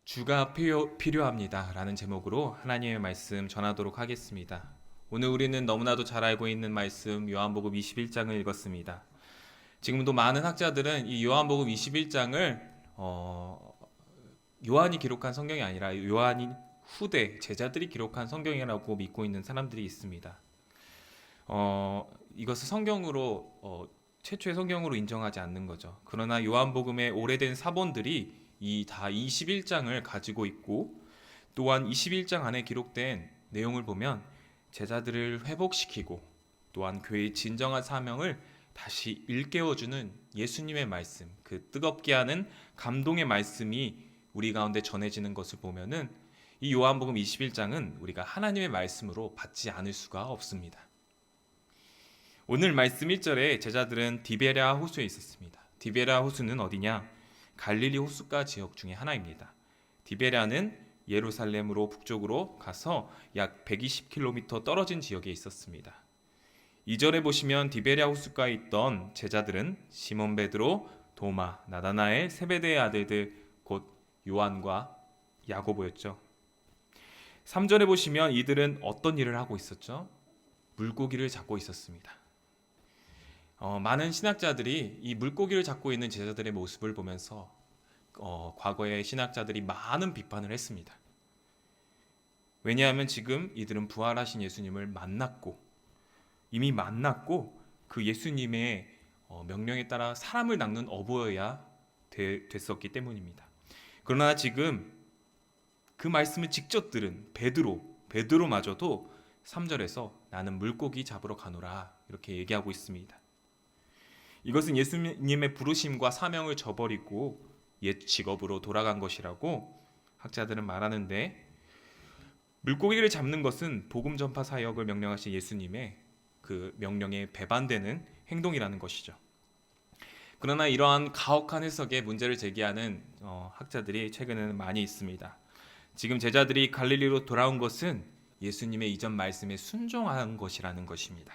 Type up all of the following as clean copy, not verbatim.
주가 필요합니다 라는 제목으로 하나님의 말씀 전하도록 하겠습니다. 오늘 우리는 너무나도 잘 알고 있는 말씀 요한복음 21장을 읽었습니다. 지금도 많은 학자들은 이 요한복음 21장을 요한이 기록한 성경이 아니라 요한이 후대 제자들이 기록한 성경이라고 믿고 있는 사람들이 있습니다. 이것을 성경으로 최초의 성경으로 인정하지 않는 거죠. 그러나 요한복음의 오래된 사본들이 이 다 21장을 가지고 있고, 또한 21장 안에 기록된 내용을 보면 제자들을 회복시키고 또한 교회의 진정한 사명을 다시 일깨워주는 예수님의 말씀, 그 뜨겁게 하는 감동의 말씀이 우리 가운데 전해지는 것을 보면은 이 요한복음 21장은 우리가 하나님의 말씀으로 받지 않을 수가 없습니다. 오늘 말씀 1절에 제자들은 디베랴 호수에 있었습니다. 디베랴 호수는 어디냐? 갈릴리 호숫가 지역 중에 하나입니다. 디베랴는 예루살렘으로 북쪽으로 가서 약 120km 떨어진 지역에 있었습니다. 2절에 보시면 디베랴 호숫가에 있던 제자들은 시몬 베드로, 도마, 나다나엘, 세베대의 아들들 곧 요한과 야고보였죠. 3절에 보시면 이들은 어떤 일을 하고 있었죠? 물고기를 잡고 있었습니다. 많은 신학자들이 이 물고기를 잡고 있는 제자들의 모습을 보면서 과거의 신학자들이 많은 비판을 했습니다. 왜냐하면 지금 이들은 부활하신 예수님을 이미 만났고 그 예수님의 명령에 따라 사람을 낚는 어부여야 됐었기 때문입니다. 그러나 지금 그 말씀을 직접 들은 베드로마저도 3절에서 나는 물고기 잡으러 가노라 이렇게 얘기하고 있습니다. 이것은 예수님의 부르심과 사명을 저버리고 옛 직업으로 돌아간 것이라고 학자들은 말하는데, 물고기를 잡는 것은 복음 전파 사역을 명령하신 예수님의 그 명령에 배반되는 행동이라는 것이죠. 그러나 이러한 가혹한 해석에 문제를 제기하는 학자들이 최근에는 많이 있습니다. 지금 제자들이 갈릴리로 돌아온 것은 예수님의 이전 말씀에 순종한 것이라는 것입니다.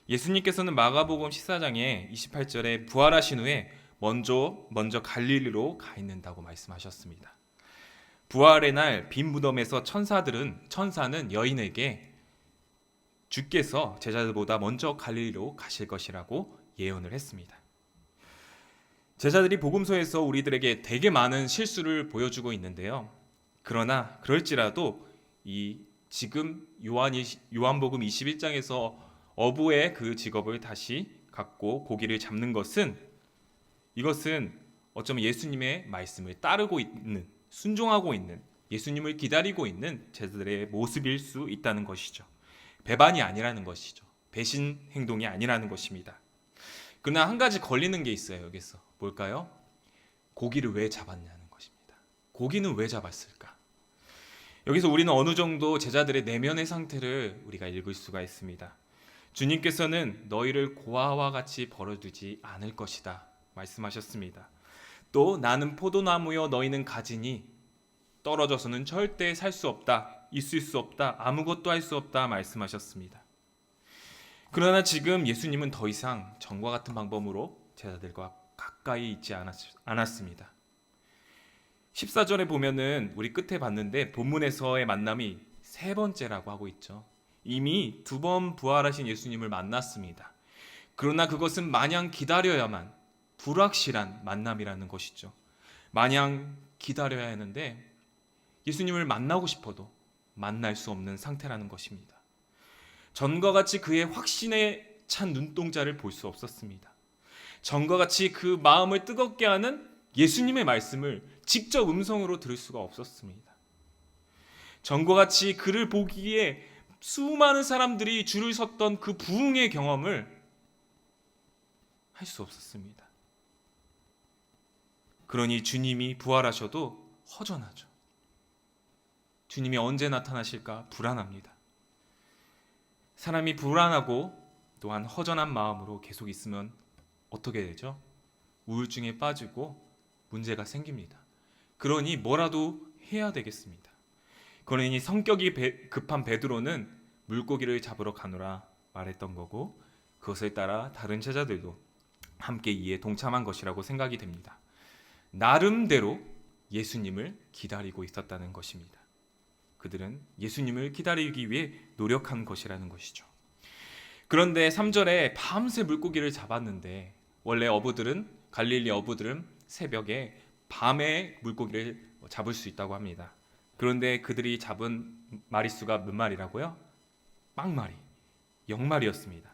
예수님께서는 마가복음 14장에 28절에 부활하신 후에 먼저 갈릴리로 가 있는다고 말씀하셨습니다. 부활의 날 빈 무덤에서 천사는 여인에게 주께서 제자들보다 먼저 갈릴리로 가실 것이라고 예언을 했습니다. 제자들이 복음서에서 우리들에게 되게 많은 실수를 보여주고 있는데요. 그러나 그럴지라도 지금 요한복음 21장에서 어부의 그 직업을 다시 갖고 고기를 잡는 이것은 어쩌면 예수님의 말씀을 따르고 있는, 순종하고 있는, 예수님을 기다리고 있는 제자들의 모습일 수 있다는 것이죠. 배반이 아니라는 것이죠. 배신 행동이 아니라는 것입니다. 그러나 한 가지 걸리는 게 있어요. 여기서 뭘까요? 고기를 왜 잡았냐는 것입니다. 고기는 왜 잡았을까? 여기서 우리는 어느 정도 제자들의 내면의 상태를 우리가 읽을 수가 있습니다. 주님께서는 너희를 고아와 같이 버려두지 않을 것이다 말씀하셨습니다. 또 나는 포도나무여 너희는 가지니 떨어져서는 절대 살 수 없다, 있을 수 없다, 아무것도 할 수 없다 말씀하셨습니다. 그러나 지금 예수님은 더 이상 전과 같은 방법으로 제자들과 가까이 있지 않았습니다. 14절에 보면은 우리 끝에 봤는데 본문에서의 만남이 세 번째라고 하고 있죠. 이미 2번 부활하신 예수님을 만났습니다. 그러나 그것은 마냥 기다려야만, 불확실한 만남이라는 것이죠. 마냥 기다려야 하는데 예수님을 만나고 싶어도 만날 수 없는 상태라는 것입니다. 전과 같이 그의 확신에 찬 눈동자를 볼 수 없었습니다. 전과 같이 그 마음을 뜨겁게 하는 예수님의 말씀을 직접 음성으로 들을 수가 없었습니다. 전과 같이 그를 보기에 수많은 사람들이 줄을 섰던 그 부흥의 경험을 할 수 없었습니다. 그러니 주님이 부활하셔도 허전하죠. 주님이 언제 나타나실까 불안합니다. 사람이 불안하고 또한 허전한 마음으로 계속 있으면 어떻게 되죠? 우울증에 빠지고 문제가 생깁니다. 그러니 뭐라도 해야 되겠습니다. 그러니 성격이 급한 베드로는 물고기를 잡으러 가노라 말했던 거고, 그것을 따라 다른 제자들도 함께 이에 동참한 것이라고 생각이 됩니다. 나름대로 예수님을 기다리고 있었다는 것입니다. 그들은 예수님을 기다리기 위해 노력한 것이라는 것이죠. 그런데 3절에 밤새 물고기를 잡았는데, 원래 갈릴리 어부들은 새벽에 밤에 물고기를 잡을 수 있다고 합니다. 그런데 그들이 잡은 마리수가 몇 마리라고요? 빵마리, 0마리였습니다.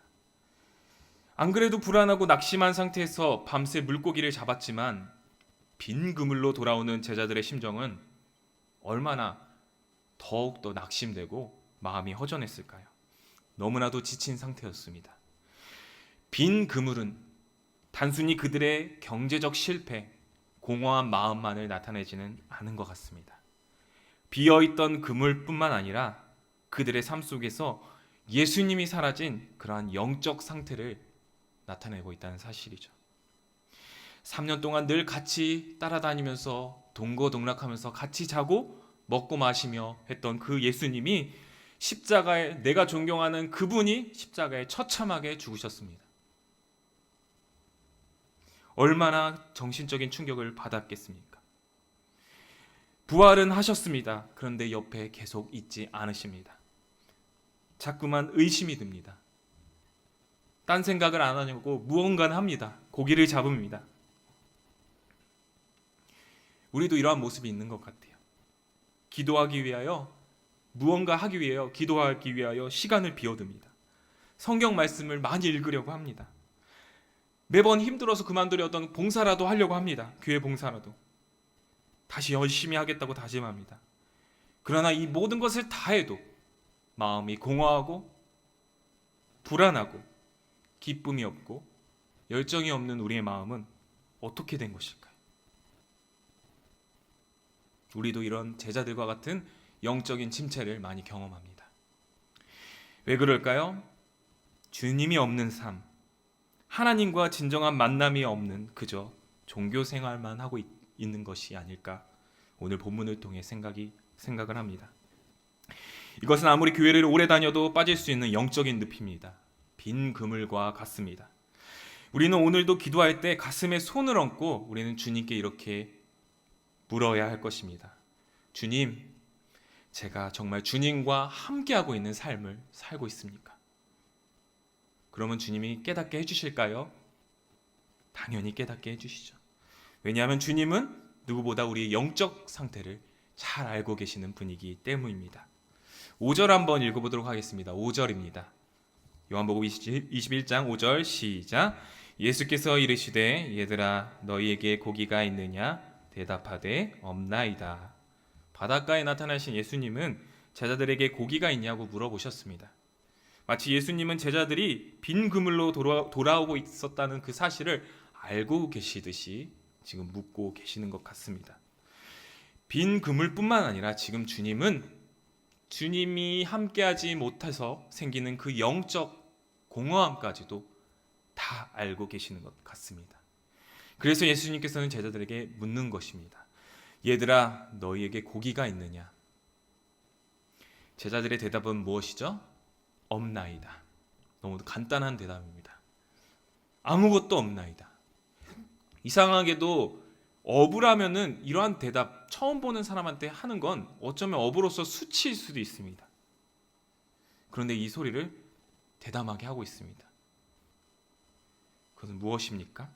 안 그래도 불안하고 낙심한 상태에서 밤새 물고기를 잡았지만 빈 그물로 돌아오는 제자들의 심정은 얼마나 더욱더 낙심되고 마음이 허전했을까요? 너무나도 지친 상태였습니다. 빈 그물은 단순히 그들의 경제적 실패, 공허한 마음만을 나타내지는 않은 것 같습니다. 비어있던 그물뿐만 아니라 그들의 삶 속에서 예수님이 사라진 그러한 영적 상태를 나타내고 있다는 사실이죠. 3년 동안 늘 같이 따라다니면서 동거동락하면서 같이 자고 먹고 마시며 했던 그 예수님이 십자가에, 내가 존경하는 그분이 십자가에 처참하게 죽으셨습니다. 얼마나 정신적인 충격을 받았겠습니까? 부활은 하셨습니다. 그런데 옆에 계속 있지 않으십니다. 자꾸만 의심이 듭니다. 딴 생각을 안 하려고 무언가는 합니다. 고기를 잡습니다. 우리도 이러한 모습이 있는 것 같아요. 기도하기 위하여, 무언가 하기 위하여, 기도하기 위하여 시간을 비워둡니다. 성경 말씀을 많이 읽으려고 합니다. 매번 힘들어서 그만두려던 봉사라도 하려고 합니다. 교회 봉사라도. 다시 열심히 하겠다고 다짐합니다. 그러나 이 모든 것을 다 해도 마음이 공허하고 불안하고 기쁨이 없고 열정이 없는 우리의 마음은 어떻게 된 것일까요? 우리도 이런 제자들과 같은 영적인 침체를 많이 경험합니다. 왜 그럴까요? 주님이 없는 삶, 하나님과 진정한 만남이 없는 그저 종교 생활만 하고 있는 것이 아닐까, 오늘 본문을 통해 생각을 합니다. 이것은 아무리 교회를 오래 다녀도 빠질 수 있는 영적인 늪입니다. 빈 그물과 같습니다. 우리는 오늘도 기도할 때 가슴에 손을 얹고 우리는 주님께 이렇게 물어야 할 것입니다. 주님, 제가 정말 주님과 함께하고 있는 삶을 살고 있습니까? 그러면 주님이 깨닫게 해주실까요? 당연히 깨닫게 해주시죠. 왜냐하면 주님은 누구보다 우리의 영적 상태를 잘 알고 계시는 분이기 때문입니다. 5절 한번 읽어보도록 하겠습니다. 5절입니다. 요한복음 21장 5절 시작. 예수께서 이르시되 얘들아 너희에게 고기가 있느냐? 대답하되 없나이다. 바닷가에 나타나신 예수님은 제자들에게 고기가 있냐고 물어보셨습니다. 마치 예수님은 제자들이 빈 그물로 돌아오고 있었다는 그 사실을 알고 계시듯이 지금 묻고 계시는 것 같습니다. 빈 그물뿐만 아니라 지금 주님이 함께하지 못해서 생기는 그 영적 공허함까지도 다 알고 계시는 것 같습니다. 그래서 예수님께서는 제자들에게 묻는 것입니다. 얘들아 너희에게 고기가 있느냐? 제자들의 대답은 무엇이죠? 없나이다. 너무 간단한 대답입니다. 아무것도 없나이다. 이상하게도 어부라면은 이러한 대답 처음 보는 사람한테 하는 건 어쩌면 어부로서 수치일 수도 있습니다. 그런데 이 소리를 대담하게 하고 있습니다. 그것은 무엇입니까?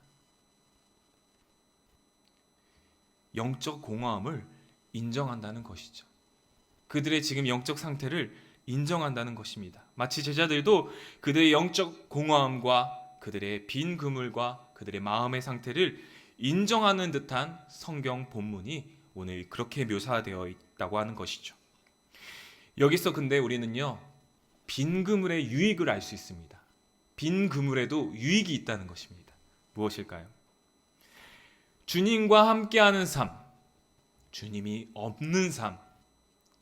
영적 공허함을 인정한다는 것이죠. 그들의 지금 영적 상태를 인정한다는 것입니다. 마치 제자들도 그들의 영적 공허함과 그들의 빈 그물과 그들의 마음의 상태를 인정하는 듯한 성경 본문이 오늘 그렇게 묘사되어 있다고 하는 것이죠. 여기서 근데 우리는요, 빈 그물의 유익을 알 수 있습니다. 빈 그물에도 유익이 있다는 것입니다. 무엇일까요? 주님과 함께하는 삶, 주님이 없는 삶,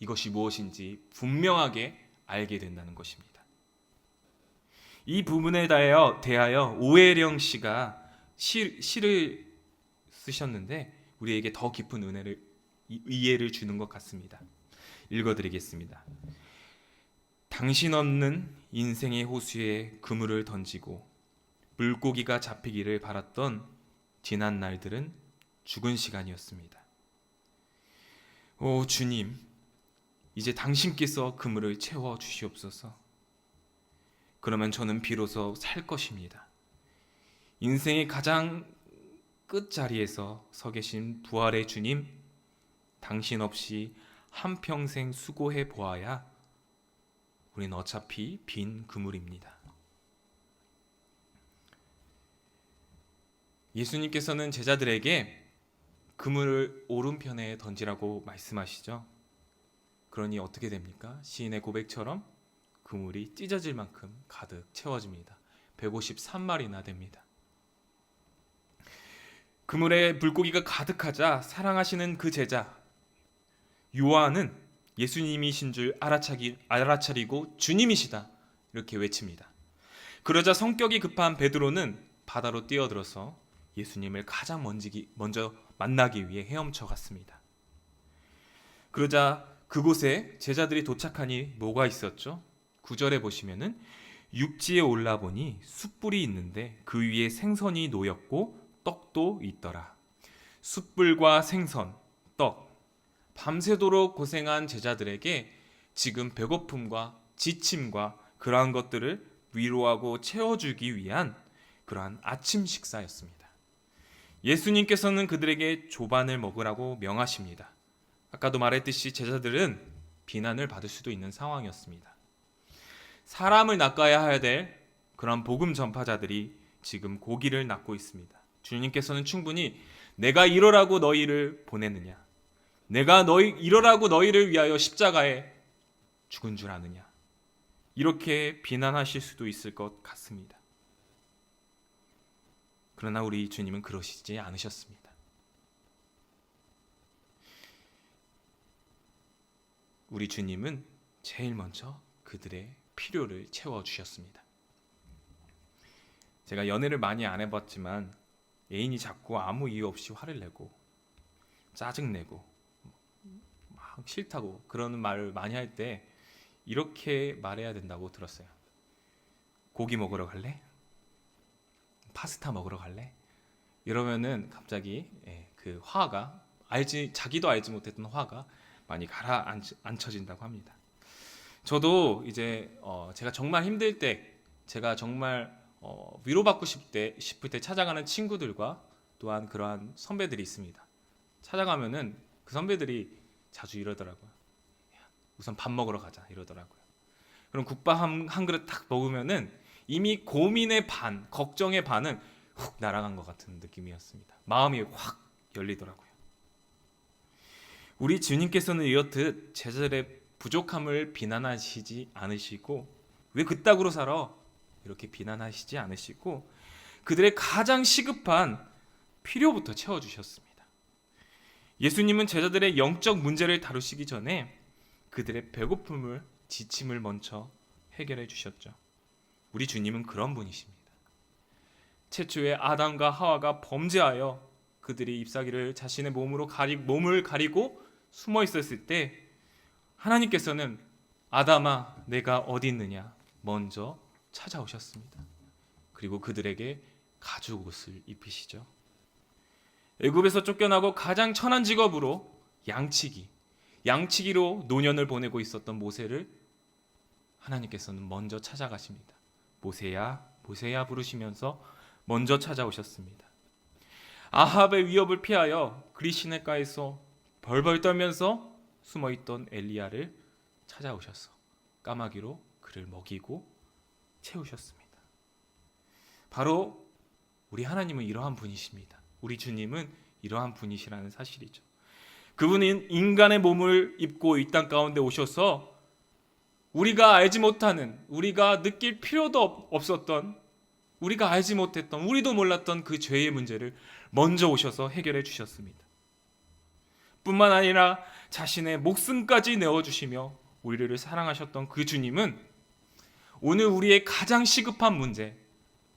이것이 무엇인지 분명하게 알게 된다는 것입니다. 이 부분에 대하여 오해령 씨가 시를 쓰셨는데 우리에게 더 깊은 이해를 주는 것 같습니다. 읽어드리겠습니다. 당신 없는 인생의 호수에 그물을 던지고 물고기가 잡히기를 바랐던 지난 날들은 죽은 시간이었습니다. 오 주님, 이제 당신께서 그물을 채워 주시옵소서. 그러면 저는 비로소 살 것입니다. 인생의 가장 끝자리에서 서 계신 부활의 주님, 당신 없이 한평생 수고해 보아야 우린 어차피 빈 그물입니다. 예수님께서는 제자들에게 그물을 오른편에 던지라고 말씀하시죠. 그러니 어떻게 됩니까? 시인의 고백처럼 그물이 찢어질 만큼 가득 채워집니다. 153마리나 됩니다. 그물에 물고기가 가득하자 사랑하시는 그 제자 요한은 예수님이신 줄 알아차리고 주님이시다 이렇게 외칩니다. 그러자 성격이 급한 베드로는 바다로 뛰어들어서 예수님을 가장 먼저 만나기 위해 헤엄쳐 갔습니다. 그러자 그곳에 제자들이 도착하니 뭐가 있었죠? 9절에 보시면은 육지에 올라보니 숯불이 있는데 그 위에 생선이 놓였고 떡도 있더라. 숯불과 생선, 떡, 밤새도록 고생한 제자들에게 지금 배고픔과 지침과 그러한 것들을 위로하고 채워주기 위한 그러한 아침 식사였습니다. 예수님께서는 그들에게 조반을 먹으라고 명하십니다. 아까도 말했듯이 제자들은 비난을 받을 수도 있는 상황이었습니다. 사람을 낚아야 될 그런 복음 전파자들이 지금 고기를 낚고 있습니다. 주님께서는 충분히 내가 이러라고 너희를 보냈느냐, 내가 이러라고 너희를 위하여 십자가에 죽은 줄 아느냐, 이렇게 비난하실 수도 있을 것 같습니다. 그러나 우리 주님은 그러시지 않으셨습니다. 우리 주님은 제일 먼저 그들의 필요를 채워주셨습니다. 제가 연애를 많이 안 해봤지만 애인이 자꾸 아무 이유 없이 화를 내고 짜증내고 막 싫다고 그러는 말을 많이 할 때 이렇게 말해야 된다고 들었어요. 고기 먹으러 갈래? 파스타 먹으러 갈래? 이러면은 갑자기 그 화가 자기도 알지 못했던 화가 많이 가라앉혀진다고 합니다. 저도 이제 제가 정말 힘들 때, 제가 정말 위로받고 싶을 때 찾아가는 친구들과 또한 그러한 선배들이 있습니다. 찾아가면은 그 선배들이 자주 이러더라고요. 우선 밥 먹으러 가자 이러더라고요. 그럼 국밥 한 그릇 딱 먹으면은 이미 고민의 반, 걱정의 반은 훅 날아간 것 같은 느낌이었습니다. 마음이 확 열리더라고요. 우리 주님께서는 이렇듯 제자들의 부족함을 비난하시지 않으시고 왜 그따구로 살아? 이렇게 비난하시지 않으시고 그들의 가장 시급한 필요부터 채워주셨습니다. 예수님은 제자들의 영적 문제를 다루시기 전에 그들의 배고픔을, 지침을 먼저 해결해 주셨죠. 우리 주님은 그런 분이십니다. 최초의 아담과 하와가 범죄하여 그들이 잎사귀를 자신의 몸을 가리고 숨어 있었을 때 하나님께서는 아담아 내가 어디 있느냐 먼저 찾아오셨습니다. 그리고 그들에게 가죽 옷을 입히시죠. 애굽에서 쫓겨나고 가장 천한 직업으로 양치기로 노년을 보내고 있었던 모세를 하나님께서는 먼저 찾아가십니다. 모세야 모세야 부르시면서 먼저 찾아오셨습니다. 아합의 위협을 피하여 그리 시내가에서 벌벌 떨면서 숨어있던 엘리야를 찾아오셔서 까마귀로 그를 먹이고 채우셨습니다. 바로 우리 하나님은 이러한 분이십니다. 우리 주님은 이러한 분이시라는 사실이죠. 그분은 인간의 몸을 입고 이 땅 가운데 오셔서 우리가 알지 못하는, 우리가 느낄 필요도 없었던, 우리가 알지 못했던, 우리도 몰랐던 그 죄의 문제를 먼저 오셔서 해결해 주셨습니다. 뿐만 아니라 자신의 목숨까지 내어주시며 우리를 사랑하셨던 그 주님은 오늘 우리의 가장 시급한 문제,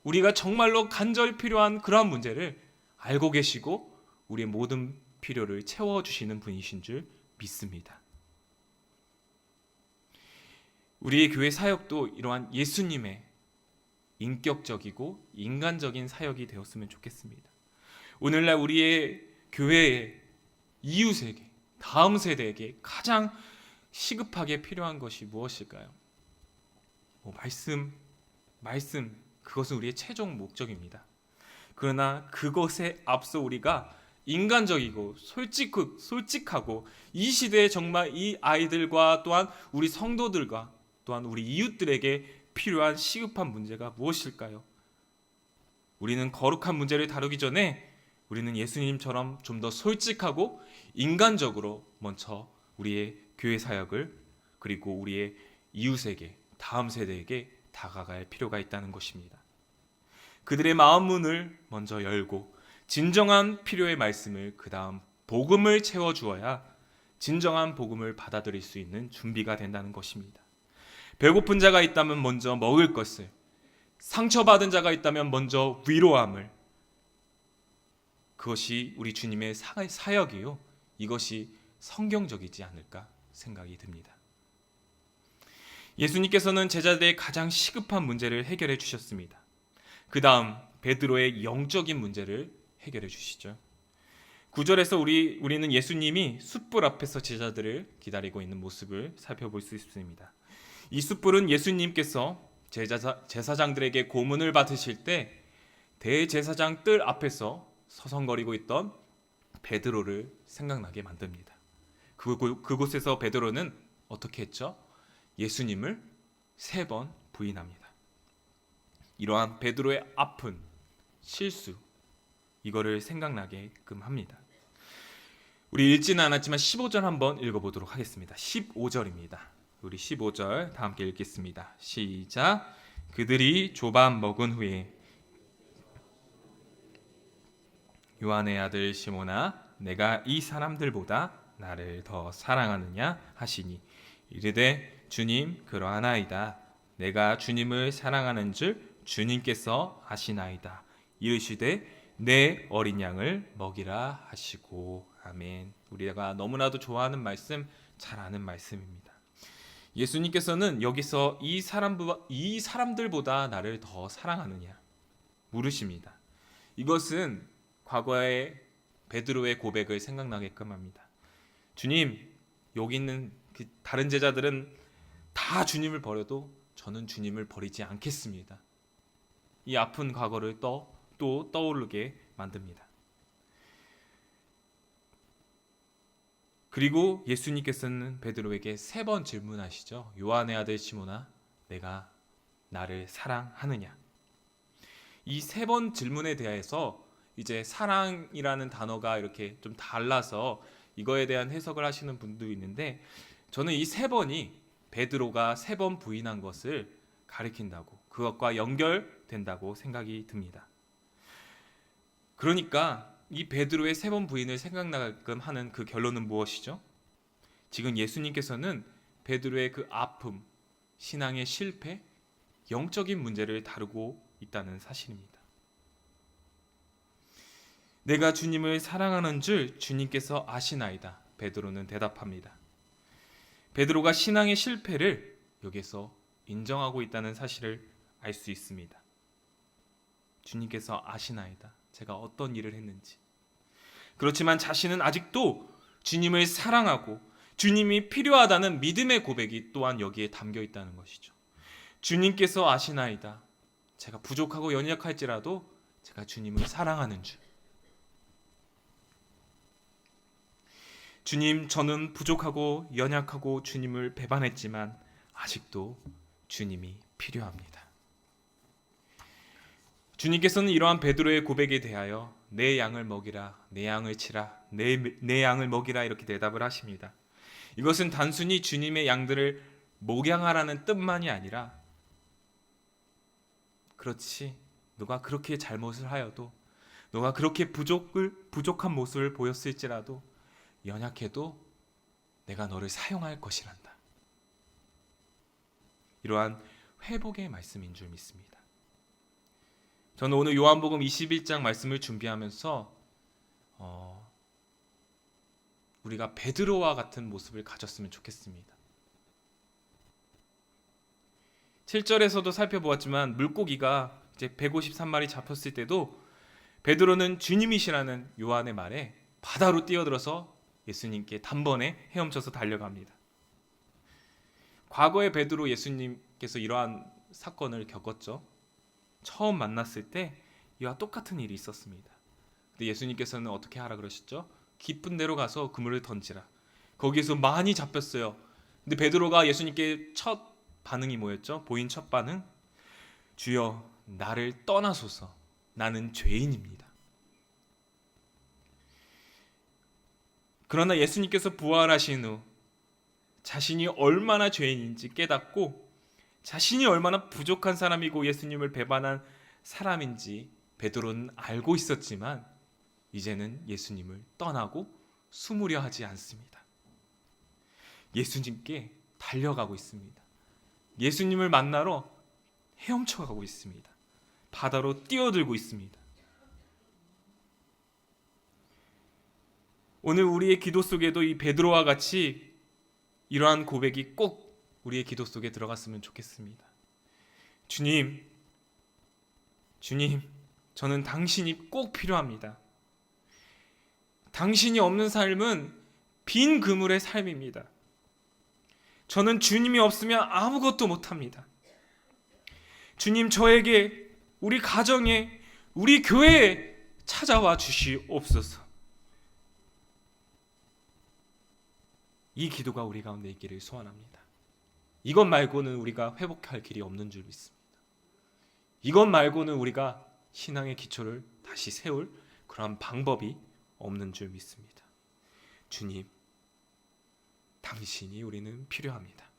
우리가 정말로 간절히 필요한 그러한 문제를 알고 계시고 우리의 모든 필요를 채워주시는 분이신 줄 믿습니다. 우리의 교회 사역도 이러한 예수님의 인격적이고 인간적인 사역이 되었으면 좋겠습니다. 오늘날 우리의 교회에 이웃에게 다음 세대에게 가장 시급하게 필요한 것이 무엇일까요? 말씀, 그것은 우리의 최종 목적입니다. 그러나 그것에 앞서 우리가 인간적이고 솔직하고 이 시대에 정말 이 아이들과 또한 우리 성도들과 또한 우리 이웃들에게 필요한 시급한 문제가 무엇일까요? 우리는 거룩한 문제를 다루기 전에 우리는 예수님처럼 좀 더 솔직하고 인간적으로 먼저 우리의 교회 사역을 그리고 우리의 이웃에게 다음 세대에게 다가갈 필요가 있다는 것입니다. 그들의 마음 문을 먼저 열고 진정한 필요의 말씀을 그 다음 복음을 채워주어야 진정한 복음을 받아들일 수 있는 준비가 된다는 것입니다. 배고픈 자가 있다면 먼저 먹을 것을, 상처받은 자가 있다면 먼저 위로함을, 그것이 우리 주님의 사역이요, 이것이 성경적이지 않을까 생각이 듭니다. 예수님께서는 제자들의 가장 시급한 문제를 해결해 주셨습니다. 그 다음 베드로의 영적인 문제를 해결해 주시죠. 9절에서 우리는 예수님이 숯불 앞에서 제자들을 기다리고 있는 모습을 살펴볼 수 있습니다. 이 숯불은 예수님께서 제사장들에게 고문을 받으실 때 대제사장 뜰 앞에서 서성거리고 있던 베드로를 생각나게 만듭니다. 그곳에서 베드로는 어떻게 했죠? 예수님을 3번 부인합니다. 이러한 베드로의 아픈 실수, 이거를 생각나게끔 합니다. 우리 읽지는 않았지만 15절 한번 읽어보도록 하겠습니다. 15절입니다. 우리 15절 다 함께 읽겠습니다. 시작. 그들이 조밥 먹은 후에 요한의 아들 시몬아, 내가 이 사람들보다 나를 더 사랑하느냐 하시니 이르되 주님 그러하나이다. 내가 주님을 사랑하는 줄 주님께서 아시나이다. 이르시되 내 어린 양을 먹이라 하시고. 아멘. 우리가 너무나도 좋아하는 말씀, 잘 아는 말씀입니다. 예수님께서는 여기서 이 사람들보다 나를 더 사랑하느냐 물으십니다. 이것은 과거의 베드로의 고백을 생각나게끔 합니다. 주님, 여기 있는 다른 제자들은 다 주님을 버려도 저는 주님을 버리지 않겠습니다. 이 아픈 과거를 또 떠오르게 만듭니다. 그리고 예수님께서는 베드로에게 3번 질문하시죠. 요한의 아들 시몬아, 내가 나를 사랑하느냐? 이 3번 질문에 대해서 이제 사랑이라는 단어가 이렇게 좀 달라서 이거에 대한 해석을 하시는 분도 있는데, 저는 이 3번이 베드로가 3번 부인한 것을 가리킨다고, 그것과 연결된다고 생각이 듭니다. 그러니까 이 베드로의 3번 부인을 생각나게끔 하는 그 결론은 무엇이죠? 지금 예수님께서는 베드로의 그 아픔, 신앙의 실패, 영적인 문제를 다루고 있다는 사실입니다. 내가 주님을 사랑하는 줄 주님께서 아시나이다. 베드로는 대답합니다. 베드로가 신앙의 실패를 여기서 인정하고 있다는 사실을 알 수 있습니다. 주님께서 아시나이다. 제가 어떤 일을 했는지. 그렇지만 자신은 아직도 주님을 사랑하고 주님이 필요하다는 믿음의 고백이 또한 여기에 담겨 있다는 것이죠. 주님께서 아시나이다. 제가 부족하고 연약할지라도 제가 주님을 사랑하는 줄. 주님, 저는 부족하고 연약하고 주님을 배반했지만 아직도 주님이 필요합니다. 주님께서는 이러한 베드로의 고백에 대하여 내 양을 먹이라, 내 양을 치라, 내 양을 먹이라 이렇게 대답을 하십니다. 이것은 단순히 주님의 양들을 목양하라는 뜻만이 아니라, 그렇지, 너가 그렇게 잘못을 하여도, 너가 그렇게 부족한 모습을 보였을지라도, 연약해도 내가 너를 사용할 것이란다. 이러한 회복의 말씀인 줄 믿습니다. 저는 오늘 요한복음 21장 말씀을 준비하면서 우리가 베드로와 같은 모습을 가졌으면 좋겠습니다. 7절에서도 살펴보았지만 물고기가 이제 153마리 잡혔을 때도 베드로는 주님이시라는 요한의 말에 바다로 뛰어들어서 예수님께 단번에 헤엄쳐서 달려갑니다. 과거에 베드로 예수님께서 이러한 사건을 겪었죠. 처음 만났을 때 이와 똑같은 일이 있었습니다. 근데 예수님께서는 어떻게 하라 그러셨죠? 깊은 데로 가서 그물을 던지라. 거기에서 많이 잡혔어요. 근데 베드로가 예수님께 첫 반응이 뭐였죠? 보인 첫 반응? 주여, 나를 떠나소서. 나는 죄인입니다. 그러나 예수님께서 부활하신 후 자신이 얼마나 죄인인지 깨닫고 자신이 얼마나 부족한 사람이고 예수님을 배반한 사람인지 베드로는 알고 있었지만 이제는 예수님을 떠나고 숨으려 하지 않습니다. 예수님께 달려가고 있습니다. 예수님을 만나러 헤엄쳐가고 있습니다. 바다로 뛰어들고 있습니다. 오늘 우리의 기도 속에도 이 베드로와 같이 이러한 고백이 꼭 우리의 기도 속에 들어갔으면 좋겠습니다. 주님, 저는 당신이 꼭 필요합니다. 당신이 없는 삶은 빈 그물의 삶입니다. 저는 주님이 없으면 아무것도 못합니다. 주님, 저에게, 우리 가정에, 우리 교회에 찾아와 주시옵소서. 이 기도가 우리 가운데 있기를 소원합니다. 이것 말고는 우리가 회복할 길이 없는 줄 믿습니다. 이것 말고는 우리가 신앙의 기초를 다시 세울 그런 방법이 없는 줄 믿습니다. 주님, 당신이 우리는 필요합니다.